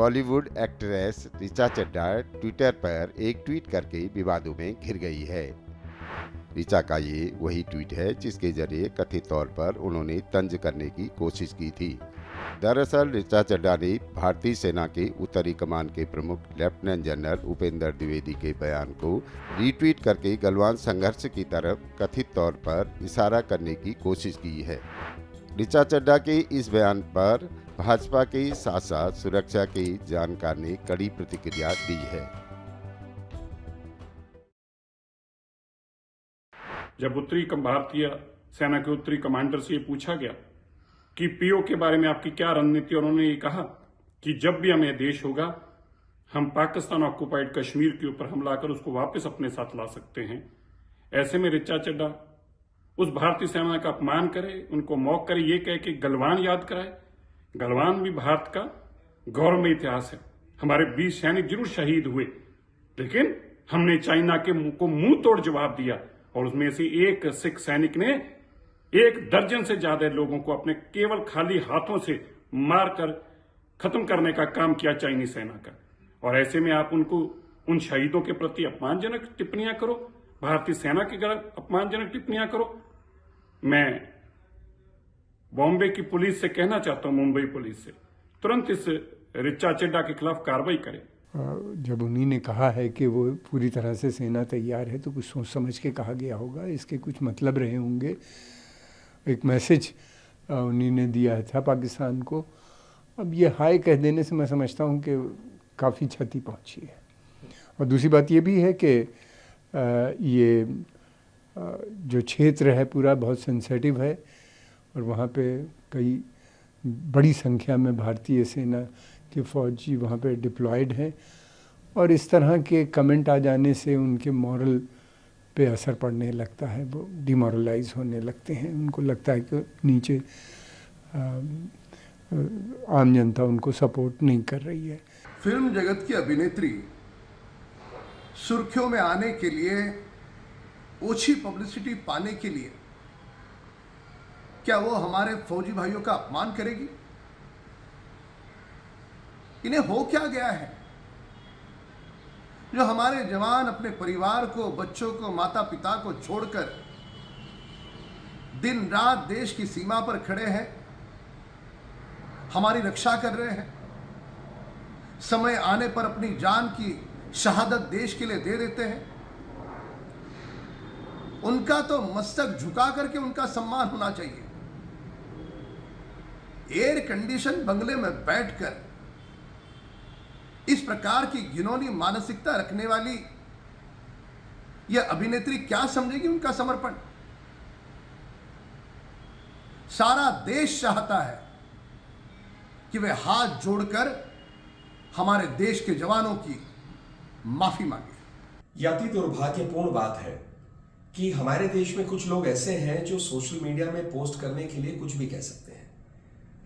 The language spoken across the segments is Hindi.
बॉलीवुड एक्ट्रेस ऋचा चड्ढा ट्विटर पर एक ट्वीट करके विवादों में घिर गई है। ऋचा का ये वही ट्वीट है जिसके जरिए कथित तौर पर उन्होंने तंज करने की कोशिश की थी। दरअसल ऋचा चड्ढा ने भारतीय सेना के उत्तरी कमान के प्रमुख लेफ्टिनेंट जनरल उपेंद्र द्विवेदी के बयान को रीट्वीट करके गलवान संघर्ष की तरफ कथित तौर पर इशारा करने की कोशिश की है। ऋचा चड्ढा के इस बयान पर भाजपा के साथ साथ सुरक्षा के जानकार ने कड़ी प्रतिक्रिया दी है। जब भारतीय सेना के उत्तरी कमांडर से ये पूछा गया कि पीओ के बारे में आपकी क्या रणनीति, और उन्होंने ये कहा कि जब भी हमें देश होगा हम पाकिस्तान ऑक्युपाइड कश्मीर के ऊपर हमला कर उसको वापस अपने साथ ला सकते हैं। ऐसे में ऋचा चड्ढा उस भारतीय सेना का अपमान करे, उनको मौक करे, ये कह के गलवान याद कराए। गलवान भी भारत का गौरवमय इतिहास है। हमारे 20 सैनिक जरूर शहीद हुए, लेकिन हमने चाइना के को मुंह तोड़ जवाब दिया, और उसमें से एक सिख सैनिक ने 1 दर्जन से ज्यादा लोगों को अपने केवल खाली हाथों से मारकर खत्म करने का काम किया चाइनीज सेना का। और ऐसे में आप उनको उन शहीदों के प्रति अपमानजनक टिप्पणियां करो, भारतीय सेना की अपमानजनक टिप्पणियां करो। मैं बॉम्बे की पुलिस से कहना चाहता हूं, मुंबई पुलिस से तुरंत इस ऋचा चड्ढा के खिलाफ कार्रवाई करे। जब उन्हीं ने कहा है कि वो पूरी तरह से सेना तैयार है तो कुछ सोच समझ के कहा गया होगा, इसके कुछ मतलब रहे होंगे। एक मैसेज उन्हीं ने दिया था पाकिस्तान को। अब ये हाय कह देने से मैं समझता हूँ कि काफ़ी क्षति पहुँची है। और दूसरी बात ये भी है कि ये जो क्षेत्र है पूरा बहुत सेंसिटिव है, और वहाँ पे कई बड़ी संख्या में भारतीय सेना के फौजी वहाँ पे डिप्लॉयड हैं, और इस तरह के कमेंट आ जाने से उनके मॉरल पे असर पड़ने लगता है, वो डिमोरलाइज होने लगते हैं। उनको लगता है कि नीचे आम जनता उनको सपोर्ट नहीं कर रही है। फिल्म जगत की अभिनेत्री सुर्खियों में आने के लिए, ओछी पब्लिसिटी पाने के लिए क्या वो हमारे फौजी भाइयों का अपमान करेगी? इन्हें हो क्या गया है जो हमारे जवान अपने परिवार को, बच्चों को, माता पिता को छोड़कर दिन रात देश की सीमा पर खड़े हैं, हमारी रक्षा कर रहे हैं, समय आने पर अपनी जान की शहादत देश के लिए दे देते हैं। उनका तो मस्तक झुका करके उनका सम्मान होना चाहिए। एयर कंडीशन बंगले में बैठकर इस प्रकार की घिनौनी मानसिकता रखने वाली यह अभिनेत्री क्या समझेगी उनका समर्पण? सारा देश चाहता है कि वे हाथ जोड़कर हमारे देश के जवानों की माफी मांगे। यह अति दुर्भाग्यपूर्ण बात है कि हमारे देश में कुछ लोग ऐसे हैं जो सोशल मीडिया में पोस्ट करने के लिए कुछ भी कह सकते हैं।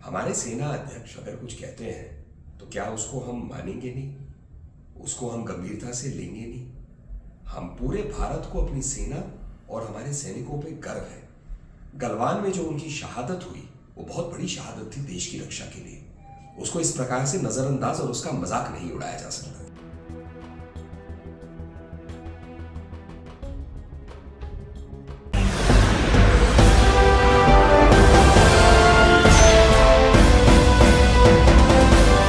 हमारे सेना अध्यक्ष अगर कुछ कहते हैं तो क्या उसको हम मानेंगे नहीं? उसको हम गंभीरता से लेंगे नहीं? हम पूरे भारत को अपनी सेना और हमारे सैनिकों पे गर्व है। गलवान में जो उनकी शहादत हुई वो बहुत बड़ी शहादत थी देश की रक्षा के लिए। उसको इस प्रकार से नजरअंदाज और उसका मजाक नहीं उड़ाया जा सकता।